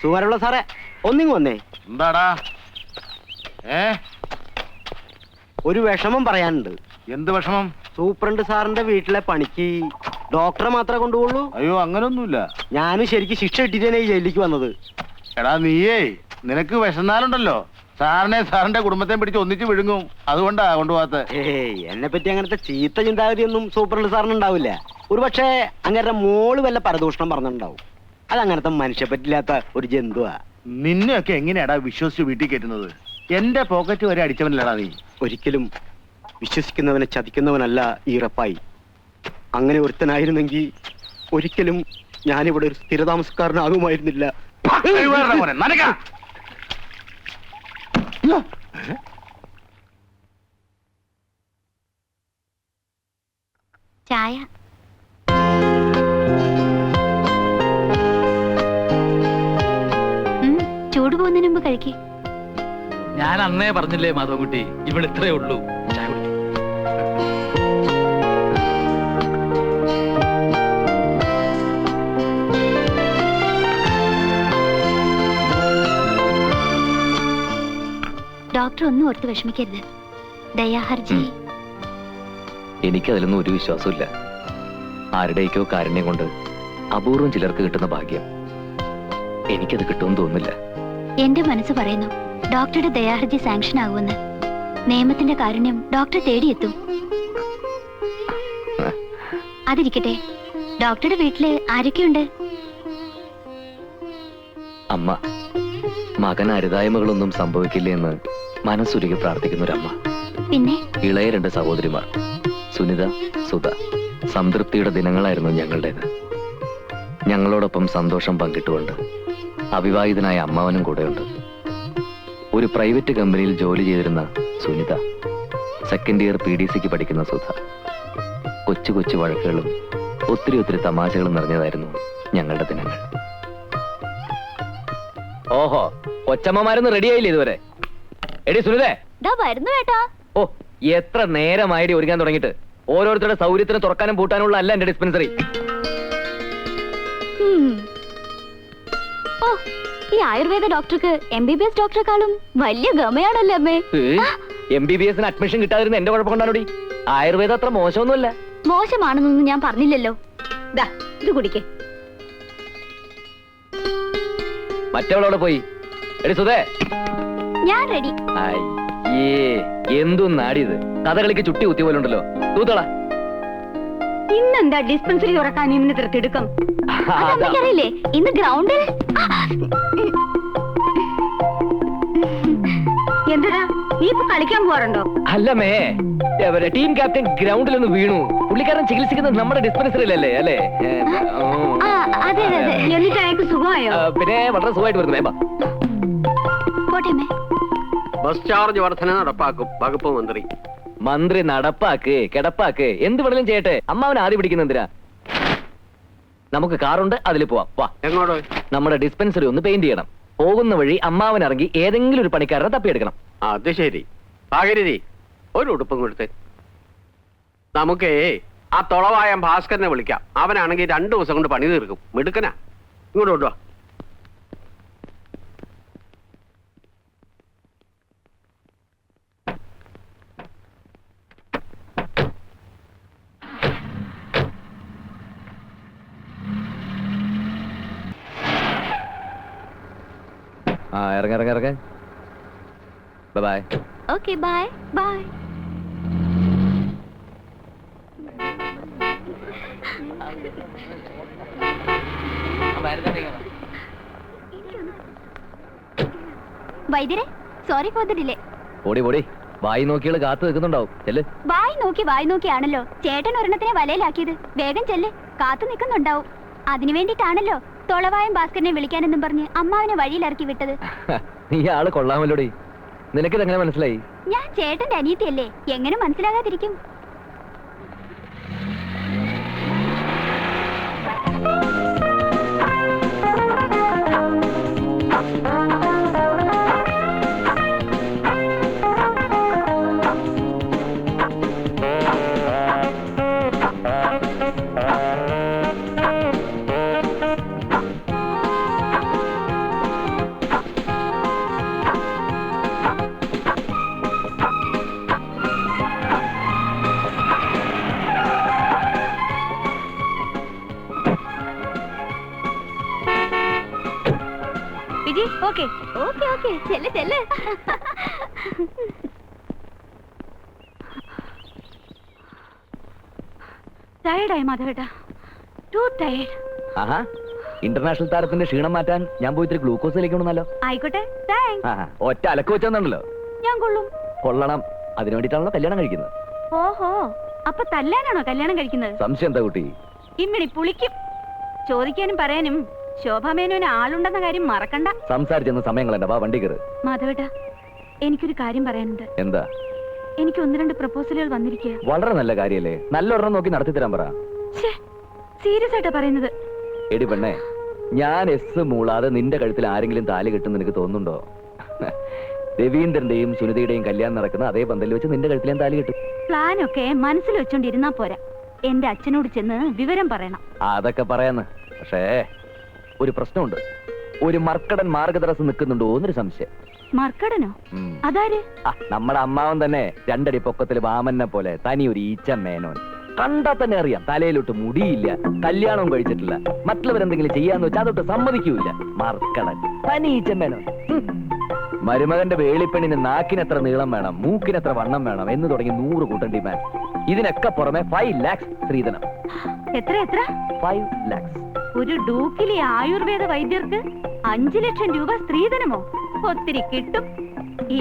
സുമാരുള്ള സാറേ, ഒന്നിങ്ങ് വന്നേ. എന്താടാ? ഒരു വിഷമം പറയാനുണ്ട്. എന്ത് വിഷമം? സൂപ്രണ്ട് സാറിന്റെ വീട്ടിലെ പണിക്ക് ഡോക്ടറെ മാത്രമേ കൊണ്ടുപോകുള്ളൂ? അയ്യോ, അങ്ങനൊന്നുമില്ല. ഞാനും ശരിക്കും ശിക്ഷ ഇട്ടിട്ടാണ് ഈ ജയിലിലേക്ക് വന്നത്. എടാ നീയേ, നിനക്ക് വിഷന്നാലുണ്ടല്ലോ സാറിനെ സാറിന്റെ കുടുംബത്തെ പിടിച്ച് ഒന്നിച്ച് വിഴുങ്ങും. അതുകൊണ്ടാ കൊണ്ടുപോകാത്ത. എന്നെ പറ്റി അങ്ങനത്തെ ചീത്ത ചിന്താഗതിയൊന്നും സൂപ്രണ്ട് സാറിന് ഉണ്ടാവില്ല. ഒരു പക്ഷേ അങ്ങനത്തെ മോള് വല്ല പരദൂഷണം പറഞ്ഞിട്ടുണ്ടാവും. അത് അങ്ങനത്തെ മനുഷ്യ പറ്റില്ലാത്ത ഒരു ജന്തുവാ. നിന്നെയൊക്കെ എങ്ങനെയാടാ വിശ്വസിച്ച് വീട്ടിൽ കയറ്റുന്നത്? എന്റെ പോക്കറ്റ് വരെ അടിച്ചവനല്ലടാ നീ. ഒരിക്കലും വിശ്വസിക്കുന്നവനെ ചതിക്കുന്നവനല്ല ഈ റപ്പായി. അങ്ങനെ ഒരുത്തനായിരുന്നെങ്കിൽ ഒരിക്കലും ഞാനിവിടെ ഒരു സ്ഥിരതാമസക്കാരനാകുമായിരുന്നില്ല. ചായ. ചൂട് പോകുന്നതിന് മുമ്പ് കഴിക്കേ. ഞാൻ അന്നേ പറഞ്ഞില്ലേ മാധവൻകുട്ടി, ഇവിടെ ഇത്രേ ഉള്ളൂ. ചായ കുടിക്കും. ഡോക്ടർ ഒന്നും ഓർത്ത് വിഷമിക്കരുത്. ദയാഹർജി. എനിക്കതിലൊന്നും ഒരു വിശ്വാസമില്ല. ആരുടെയൊക്കെയോ കാരുണ്യം കൊണ്ട് അപൂർവം ചിലർക്ക് കിട്ടുന്ന ഭാഗ്യം എനിക്കത് കിട്ടുമെന്ന് തോന്നുന്നില്ല. എന്റെ മനസ്സ് പറയുന്നു ഡോക്ടറുടെ ദയാഹർജി സാങ്ഷൻ ആകുമെന്ന്. നിയമത്തിന്റെ കാരുണ്യം ഡോക്ടറെ തേടിയെത്തും. അതിരിക്കട്ടെ, ഡോക്ടറുടെ വീട്ടില് ആരൊക്കെയുണ്ട്? അമ്മ. മകൻ അരുതായ്മകളൊന്നും സംഭവിക്കില്ല എന്ന് മനസ്സുരുകി പ്രാർത്ഥിക്കുന്നൊരമ്മ. പിന്നെ ഇളയ 2 സഹോദരിമാർ, സുനിത, സുധ. സംതൃപ്തിയുടെ ദിനങ്ങളായിരുന്നു ഞങ്ങളുടേത്. ഞങ്ങളോടൊപ്പം സന്തോഷം പങ്കിട്ടുകൊണ്ട് അവിവാഹിതനായ അമ്മാവനും കൂടെയുണ്ട്. ഒരു പ്രൈവറ്റ് കമ്പനിയിൽ ജോലി ചെയ്തിരുന്ന സുനിത, സെക്കൻഡ് ഇയർ PDCക്ക് പഠിക്കുന്ന സുധ. കൊച്ചു കൊച്ചു വഴക്കുകളും ഒത്തിരി തമാശകളും നിറഞ്ഞതായിരുന്നു ഞങ്ങളുടെ ദിനങ്ങൾ. ഓഹോ, കൊച്ചമ്മമാരൊന്നും റെഡിയായില്ലേ ഇതുവരെ? എടി സുനിതേ. വരുന്നു കേട്ടോ. ഓ, എത്ര നേരമായിടി ഒരുങ്ങാൻ തുടങ്ങിയിട്ട്. ഓരോരുത്തരുടെ സൗകര്യത്തിന് തുറക്കാനും പൂട്ടാനുള്ള അല്ല എന്റെ ഡിസ്പെൻസറി. ഓ, ഈ ആയുർവേദ ഡോക്ടർക്ക് MBBS ഡോക്ടറെക്കാളും വലിയ ഗമയാണല്ലോ അമ്മേ. MBBS അഡ്മിഷൻ കിട്ടാതിരുന്ന എന്റെ കുഴപ്പം കൊണ്ടാണോടി. ആയുർവേദം അത്ര മോശമൊന്നുമല്ല. മോശമാണെന്നൊന്നും ഞാൻ പറഞ്ഞില്ലല്ലോ. ഇത് കുടിക്കേ. മറ്റവളോടെ പോയി. എടി സുധേ. ഞാൻ റെഡി. അയ്യേ, എന്തും നാടിയത്. കഥകളിക്ക് ചുട്ടി കുത്തിയ പോലെ ഉണ്ടല്ലോ. തൂത്തള. ഇന്നെന്താ ഡിസ്പെൻസറി തുറക്കാൻ ഇന്ന് ഇത്ര തിടുക്കം? അറിയില്ലേ, ഇന്ന് ഗ്രൗണ്ടിൽ എന്താ നീ ഇപ്പൊ കളിക്കാൻ പോവാറുണ്ടോ? അല്ലമ്മേ, ടീം ക്യാപ്റ്റൻ ഗ്രൗണ്ടിൽ ഒന്ന് വീണു. പുള്ളിക്കാരൻ ചികിത്സിക്കുന്നത് നമ്മുടെ ഡിസ്പെൻസറിയിലല്ലേ? അല്ലേ? അതെ അതെ. എന്നിട്ട് അയാൾക്ക് സുഖമായോ? പിന്നെ വളരെ സുഖമായിട്ട് വരുന്നു. ബസ് ചാർജ് വർധന നടപ്പാക്കും വകുപ്പ് മന്ത്രി. മന്ത്രി നടപ്പാക്ക് കിടപ്പാക്ക് എന്ത് വേണേലും ചെയ്യട്ടെ. അമ്മാവൻ ആദ്യം പിടിക്കുന്ന എന്തിനാ? നമുക്ക് കാറുണ്ട്, അതിൽ പോവാം. വാ. എങ്ങോട്ട്? നമ്മുടെ ഡിസ്പെൻസറി ഒന്ന് പെയിന്റ് ചെയ്യണം. പോകുന്ന വഴി അമ്മാവൻ ഇറങ്ങി ഏതെങ്കിലും ഒരു പണിക്കാരനെ തപ്പിയെടുക്കണം. അത് ശരി. ഭാഗരതി, ഒരു ഉടുപ്പും കൊടുത്ത്. നമുക്കേ ആ തൊളവായ ഭാസ്കരനെ വിളിക്കാം. അവനാണെങ്കിൽ 2 ദിവസം കൊണ്ട് പണി തീർക്കും. മിടുക്കനാ. ഇങ്ങോട്ട് കൊണ്ടുവാ. ഇറങ്ങ. ബൈ. Okay, bye bye. വൈദ്യരെ, സോറി ഫോർ ദ ഡിലേ. ഓടി വായി നോക്കിയാൽ കാത്തു നിൽക്കുന്നുണ്ടാവും. ചെല്ല്. വായി നോക്കിയാണല്ലോ ചേട്ടൻ ഒരെണ്ണത്തിനെ വലയിലാക്കിയത്. വേഗം ചെല്ല്, കാത്തു നിൽക്കുന്നുണ്ടാവും. അതിനു വേണ്ടിട്ടാണല്ലോ തൊളവായം ഭാസ്കരനെ വിളിക്കാനെന്നും പറഞ്ഞ് അമ്മാവനെ വഴിയിലിറക്കി വിട്ടത്. നീ ആള് കൊള്ളാമല്ലോടി. നിനക്കിതെങ്ങനെ മനസ്സിലായി? ഞാൻ ചേട്ടന്റെ അനിയത്തിയല്ലേ, എങ്ങനെ മനസ്സിലാകാതിരിക്കും? ഓക്കെ ഓക്കെ ഓക്കെ ചെല്ല് ചെല്ല്. ടയർഡായി മാധവേട്ടാ, ടു ടയർഡ്. ആഹാ, ഇന്റർനാഷണൽ താരത്തിന്റെ ക്ഷീണം മാറ്റാൻ ഞാൻ പോയി ഇത്തിരി ഗ്ലൂക്കോസ് ലേക്കണമെന്നല്ലോ. ആയിക്കോട്ടെ, താങ്ക്സ്. ഒറ്റ അലക്ക് വെച്ചെന്നുണ്ടല്ലോ. ഞാൻ കൊള്ളും. കൊള്ളണം, അതിനു വേണ്ടിയിട്ടാണല്ലോ കല്യാണം കഴിക്കുന്നത്. ഓഹോ, അപ്പൊ തല്ലാനാണോ കല്യാണം കഴിക്കുന്നത്? സംശയം എന്താ കുട്ടി? ഇമ്മിണി പുളിക്കും. ചോദിക്കാനും പറയാനും ശോഭാമേനോന് ആളുണ്ടെന്ന കാര്യം മറക്കണ്ട. സംസാരിച്ചെന്ന് സമയങ്ങളെന്താ, വാ വണ്ടി കയറ്. മാധവേട്ടാ, എനിക്കൊരു കാര്യം പറയാനുണ്ട്. എന്താ? എനിക്ക് 1-2 പ്രപ്പോസലുകൾ വന്നിരിക്കുക. വളരെ നല്ല കാര്യല്ലേ, നല്ലൊരെണ്ണം നോക്കി നടത്തി തരാൻ പറ. സീരിയസ് ആയിട്ടാ പറയുന്നത്. എടി പെണ്ണേ, ഞാൻ എസ് മൂളാതെ നിന്റെ കഴുത്തിൽ ആരെങ്കിലും താലി കെട്ടും നിനക്ക് തോന്നുന്നുണ്ടോ? രവീന്ദ്രന്റെയും സുനിതയുടെയും കല്യാണം നടക്കുന്ന അതേ പന്തലിൽ വെച്ച് നിന്റെ കഴുത്തിൽ ഞാൻ താലി കെട്ടും. പ്ലാനൊക്കെ മനസ്സിൽ വെച്ചോണ്ടിരുന്നാ പോരാ, എന്റെ അച്ഛനോട് ചെന്ന് വിവരം പറയണം. അതൊക്കെ പറയാന്ന്, പക്ഷേ ഒരു പ്രശ്നമുണ്ട്. ഒരു മർക്കടൻ മാർഗതടസ്സം നിൽക്കുന്നുണ്ടോ എന്നൊരു സംശയം. മർക്കടനോ? അതാര്? നമ്മുടെ അമ്മാവൻ തന്നെ 2 അടി പൊക്കത്തിൽ വാമനെ പോലെ തനി ഒരു ഈച്ച മേനോൻ. കണ്ടാ തന്നെ അറിയാം, തലയിലോട്ട് മുടിയില്ല, കല്യാണവും കഴിച്ചിട്ടില്ല, മറ്റുള്ളവരെന്തെങ്കിലും ചെയ്യാന്ന് വെച്ചാൽ അതൊട്ട് സമ്മതിക്കൂല. മർക്കടൻ, തനി ഈച്ച മേനോൻ. മരുമകന്റെ വേളിപ്പെണ്ണിന് നാക്കിനെത്ര നീളം വേണം, മൂക്കിനെത്ര വണ്ണം വേണം എന്ന് തുടങ്ങി 100 കൂട്ടം ഡിമാൻഡ്. ഇതിനൊക്കെ പുറമെ 5 lakhs സ്ത്രീധനം. എത്ര എത്ര? 5 lakhs. ഒരു ഡൂക്കിലെ ആയുർവേദ വൈദ്യർക്ക് 5 ലക്ഷം രൂപ സ്ത്രീധനമോ? ഒത്തിരി കിട്ടും.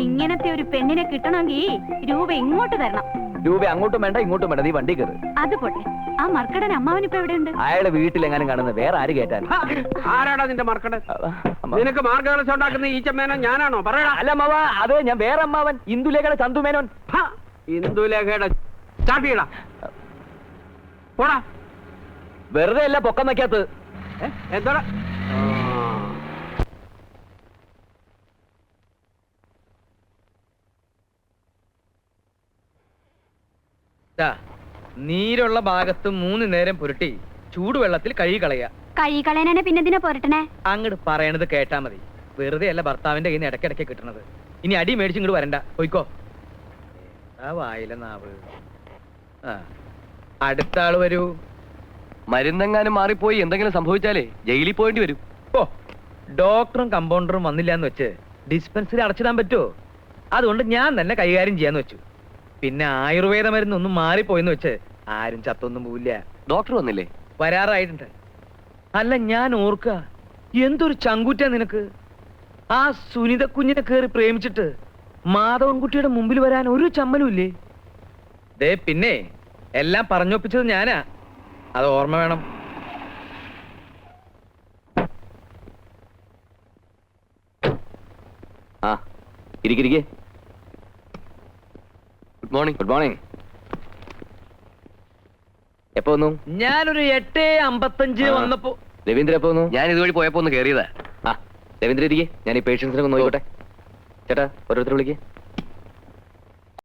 ഇങ്ങനത്തെ ഒരു പെണ്ണിനെ കിട്ടണമെങ്കിൽ രൂപ ഇങ്ങോട്ട് തരണം. രൂപ അങ്ങോട്ടും വേണ്ട ഇങ്ങോട്ടും വേണ്ട, നീ വണ്ടി കയറ്. അത് പോട്ടെ, ആ മർക്കടൻ അമ്മാവനിപ്പോ എവിടെയുണ്ട്? അയാളെ വീട്ടിലെങ്ങാനും കാണുന്നത്, വേറെ ആര് കേട്ടാൻ? ആരാടാ നിന്റെ മർക്കടൻ? നിനക്ക് മാർഗദർശനം ഉണ്ടാക്കുന്ന ഈ ചെമ്മേനോ ഞാനാണോ? പറയടാ. അല്ല അമ്മാവ, അതെ ഞാൻ വേറെ അമ്മാവൻ, ഇന്ദുലേഖയുടെ ചന്തു മേനോൻ. ഇന്ദുലേഖയുടെ ചാട്ടിയിടാ പോടാ. വെറുതെ അല്ല പൊക്കം വയ്ക്കാത്തത്. എന്താ നീരുള്ള ഭാഗത്ത് 3 നേരം പുരട്ടി ചൂടുവെള്ളത്തിൽ കഴുകി കളയുക. കഴി കളയാനെ പിന്നെ ഇതിനെ പോരട്ടണേ. അങ്ങോട്ട് പറയണത് കേട്ടാ മതി. വെറുതെ അല്ല ഭർത്താവിന്റെ കയ്യിൽ നിന്ന് ഇടയ്ക്കിടയ്ക്ക് കിട്ടണത്. ഇനി അടി മേടിച്ച് ഇങ്ങോട്ട് വരണ്ട, പോയിക്കോ. വായില നാവ്. അടുത്ത ആള് വരൂ. മരുന്നെങ്ങാനും മാറിപ്പോയി എന്തെങ്കിലും സംഭവിച്ചാലേ ജയിലിൽ പോയിട്ട് വരും. ഓ, ഡോക്ടറും കമ്പൗണ്ടറും വന്നില്ല എന്ന് വെച്ച് ഡിസ്പെൻസറി അടച്ചിടാൻ പറ്റുമോ? അതുകൊണ്ട് ഞാൻ തന്നെ കൈകാര്യം ചെയ്യാന്ന് വെച്ചു. പിന്നെ ആയുർവേദ മരുന്നൊന്നും മാറിപ്പോയെന്ന് വെച്ച് ആരും ചത്തൊന്നും പോവില്ല. ഡോക്ടർ വന്നില്ലേ? വരാറായിട്ടുണ്ട്. അല്ല, ഞാൻ ഓർക്ക, എന്തൊരു ചങ്കൂറ്റ നിനക്ക്. ആ സുനിത കുഞ്ഞിനെ കേറി പ്രേമിച്ചിട്ട് മാധവൻകുട്ടിയുടെ മുമ്പിൽ വരാൻ ഒരു ചമ്മലും ഇല്ലേ? ദേ, പിന്നെ എല്ലാം പറഞ്ഞൊപ്പിച്ചത് ഞാനാ, അത് ഓർമ്മ വേണം. ആ, ഇരിക്കിരിക്കെ. Good morning. Good morning. എപ്പോ വന്നു? ഞാനൊരു 8:55 വന്നപ്പോ. രവീന്ദ്ര എപ്പോ വന്നു? ഞാൻ ഇതുവഴി പോയപ്പോ ഒന്ന് കേറിയതാ. ആ, രവീന്ദ്ര ഇരിക്കെ, ഞാൻ ഈ പേഷ്യൻസിനെ ഒന്ന് നോക്കട്ടെ. ചേട്ടാ, ഓരോരുത്തർ വിളിക്കേ.